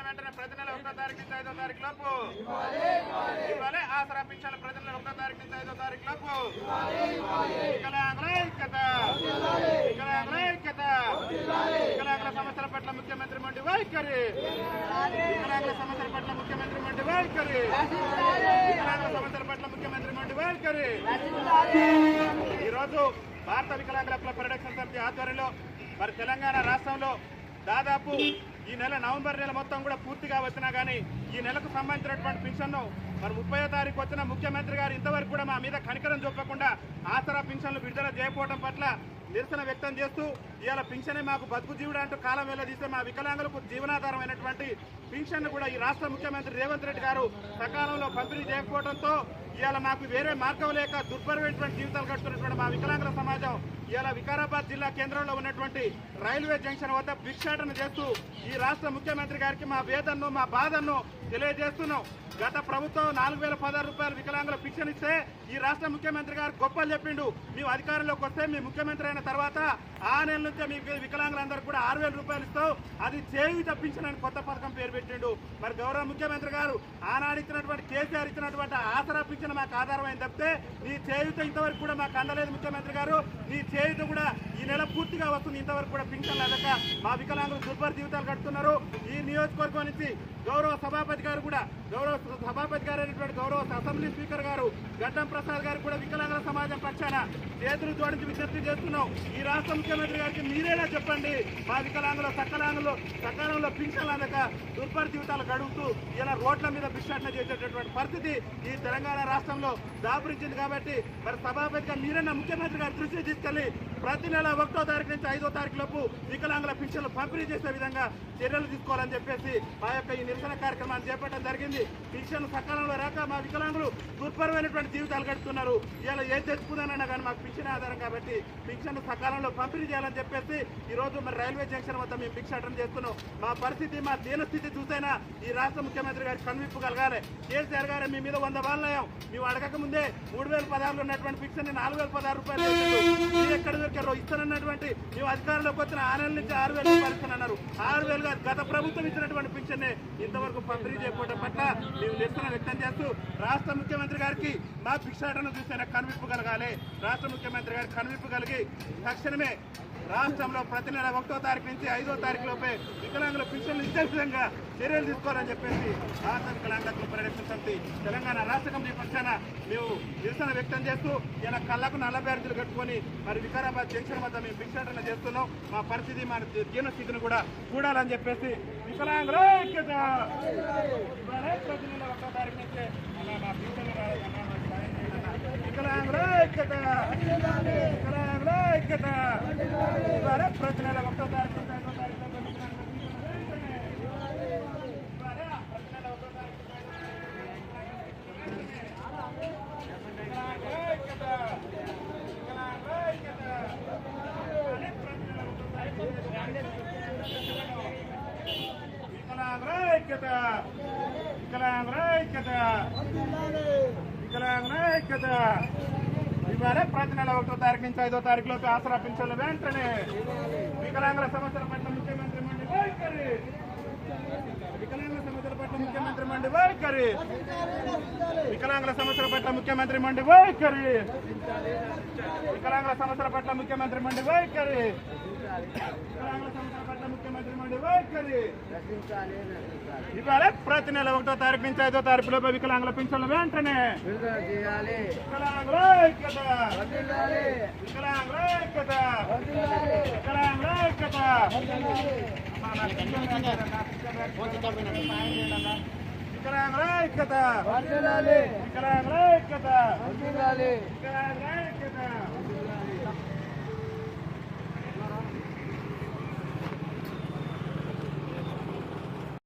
వెంటనే ప్రతి నెల 1వ తారీఖు నుంచి 5వ తారీఖు లోపు ఇవ్వాలి. ఆసరా పింఛన్లు ప్రతి నెల 1వ తారీఖు నుంచి 5వ తారీఖు లోపు వికలాంగుల ఐక్యత, వికలాంగుల ఐక్యత, వికలాంగుల సమస్యల పట్ల ముఖ్యమంత్రి మొండి వైఖరి, వికలాంగుల సమస్యల పట్ల ముఖ్యమంత్రి మొండి వైఖరి, వికలాంగుల సమస్యల పట్ల ముఖ్యమంత్రి మొండి వైఖరి. ఈరోజు భారత వికలాంగుల పరిరక్షణ సమితి ఆధ్వర్యంలో మరి తెలంగాణ రాష్ట్రంలో దాదాపు ఈ నెల నవంబర్ నెల మొత్తం కూడా పూర్తిగా వచ్చినా కానీ ఈ నెలకు సంబంధించినటువంటి పింఛన్ను మరి 30వ తారీఖు వచ్చిన ముఖ్యమంత్రి గారు ఇంతవరకు కూడా మా మీద కనికరం చూపకుండా ఆసరా పింఛన్లు విడుదల చేయకపోవడం పట్ల నిరసన వ్యక్తం చేస్తూ ఇవాళ పింఛనే మాకు బతుకు జీవుడు అంటూ కాలం వెళ్లదీస్తే మా వికలాంగులకు జీవనాధారమైనటువంటి పింఛన్ను కూడా ఈ రాష్ట్ర ముఖ్యమంత్రి రేవంత్ రెడ్డి గారు సకాలంలో పంపిణీ చేయకపోవడంతో ఇవాళ మాకు వేరే మార్గం లేక దుర్భరమైనటువంటి జీవితాలు గడుపుతున్నటువంటి మా వికలాంగుల సమాజం ఇవాళ వికారాబాద్ జిల్లా కేంద్రంలో ఉన్నటువంటి రైల్వే జంక్షన్ వద్ద భిక్షాటన చేస్తూ ఈ రాష్ట్ర ముఖ్యమంత్రి గారికి మా వేదనను మా బాధను తెలియజేస్తున్నాం. గత ప్రభుత్వం 4016 రూపాయలు వికలాంగుల పింఛన్ ఇస్తే ఈ రాష్ట్ర ముఖ్యమంత్రి గారు గొప్పలు చెప్పిండు. మేము అధికారంలోకి వస్తే మీ ముఖ్యమంత్రి అయిన తర్వాత ఆ నెల నుంచే మీ వికలాంగులందరూ కూడా 6000 రూపాయలు ఇస్తావు, అది చేయుత పింఛన్ అని కొత్త పథకం పేరు పెట్టిండు. మరి గౌరవ ముఖ్యమంత్రి గారు ఆనాడు ఇచ్చినటువంటి కేసీఆర్ ఇచ్చినటువంటి ఆసరా పింఛన్ మాకు ఆధారమైంది తప్పితే నీ చేయుత ఇంతవరకు కూడా మాకు అందలేదు. ముఖ్యమంత్రి గారు నీ చేయుత కూడా ఈ నెల పూర్తిగా వస్తుంది, ఇంతవరకు కూడా పింఛన్లు అందక మా వికలాంగులు దుర్భర జీవితాలు గడుపుతున్నారు. ఈ నియోజకవర్గం నుంచి గౌరవ సభాపతి గారు కూడా అయినటువంటి గౌరవ అసెంబ్లీ స్పీకర్ గారు గడ్డం ప్రసాద్ గారు కూడా వికలాంగుల సమాజం పక్షాన చేతులు జోడించి విజ్ఞప్తి చేస్తున్నాం. ఈ రాష్ట్ర ముఖ్యమంత్రి గారికి మీరేలా చెప్పండి, మా వికలాంగుల సకాలంలో పింఛన్లు అందక దుర్భర జీవితాలు గడుపుతూ ఇలా రోడ్ల మీద భిక్షాటన చేసేటటువంటి పరిస్థితి ఈ తెలంగాణ రాష్ట్రంలో దాపురించింది. కాబట్టి మరి సభాపతిగా మీరన్నా ముఖ్యమంత్రి గారు దృష్టి తీసుకెళ్లి ప్రతి నెల 1వ తారీఖు నుంచి 5వ తారీఖు లోపు వికలాంగుల పింఛన్లు పంపిణీ చేసే విధంగా చర్యలు తీసుకోవాలని చెప్పేసి మా యొక్క ఈ నిరసన కార్యక్రమాన్ని చేపట్టడం జరిగింది. పింఛన్లు సకాలంలో రాక మా వికలాంగులు దుర్భరమైనటువంటి జీవితాలు గడుపుతున్నారు. ఇలా ఏం తెచ్చుకుందానన్నా కానీ మాకు పింఛన్ ఆధారం కాబట్టి పింఛన్లు సకాలంలో పంపిణీ చేయాలని చెప్పేసి ఈరోజు మరి రైల్వే జంక్షన్ వద్ద మేము భిక్షాటన చేస్తున్నాం. మా పరిస్థితి మా దీనస్థితి చూసైనా ఈ రాష్ట్ర ముఖ్యమంత్రి గారికి కనువిప్పు కలగాలి. కేసీఆర్ గారు మీ మీద 100 బాలయం మేము అడగక ముందే 3016 ఉన్నటువంటి పింఛన్ 4016 రూపాయలు ఎక్కడ దొరికారో ఇస్తానన్నటువంటి మేము అధికారంలోకి వచ్చిన 6 నెలల నుంచి 6000 రూపాయలు ఇస్తానన్నారు. 6000 గత ప్రభుత్వం ఇచ్చినటువంటి పింఛన్నే ఇంతవరకు పంపిణీ చేయకపోవడం పట్ల మేము నిరసన వ్యక్తం చేస్తూ రాష్ట్ర ముఖ్యమంత్రి గారికి మా భిక్షాటన చూసైనా కనువిప్పు కలగాలి. రాష్ట్ర ముఖ్యమంత్రి గారికి కనువిప్పు కలిగి తక్షణమే రాష్ట్రంలో ప్రతి నెల 1వ తారీఖు నుంచి 5వ తారీఖు లోపే వికలాంగుల పింఛన్లు ఇచ్చే విధంగా చర్యలు తీసుకోవాలని చెప్పేసి భారత వికలాంగుల పరిరక్షణ సమితి తెలంగాణ రాష్ట్ర కమిటీ పక్షాన మేము నిరసన వ్యక్తం చేస్తూ ఇలా కళ్ళకు నల్ల బ్యారేజీలు కట్టుకొని మరి వికారాబాద్ జంక్షన్ వద్ద మేము భిక్షాటన చేస్తున్నాం. మా పరిస్థితి మన జీవన స్థితిని కూడా చూడాలని చెప్పేసి వికలాంగుల ఐక్యత ప్రతి నెల 1వ తారీఖు నుంచే మా పింఛన్లు వికలాంగుల ఐక్యత, వికలాంగుల ఐక్యత ప్రతి నెల 1వ తారీఖు నుంచి 5వ తారీఖు వికలాంగుల ఐక్యత, వికలాంగుల ఐక్యత, వికలాంగుల ఐక్యత. ఇవాళ ప్రతి నెల 1వ తారీఖు నుంచి 5వ తారీఖు లోపు ఆసరా పింఛన్లు వెంటనే వికలాంగుల సమస్యల పట్ల ముఖ్యమంత్రి మండి వైఖరి, వికలాంగుల సమస్యల పట్ల ముఖ్యమంత్రి మండి వైఖరి, వికలాంగుల సమస్యల పట్ల ముఖ్యమంత్రి మండి వైఖరి, వికలాంగుల సమస్యల పట్ల ముఖ్యమంత్రి మండి వైఖరి, వికలాంగుల సమస్యల పట్ల ముఖ్యమంత్రి మండి వైఖరి. ఇవాళ ప్రతి నెల 1వ తారీఖు నుంచి 5వ తారీఖు లోపు వికలాంగుల పింఛన్లు వెంటనే వికలాంగుల ఐక్యత, వికలాంగుల ఐక్యత, వికలాంగుల ఐక్యత. వికలాంగుల ఐక్యత, వికలాంగుల ఐక్యత, వికలాంగుల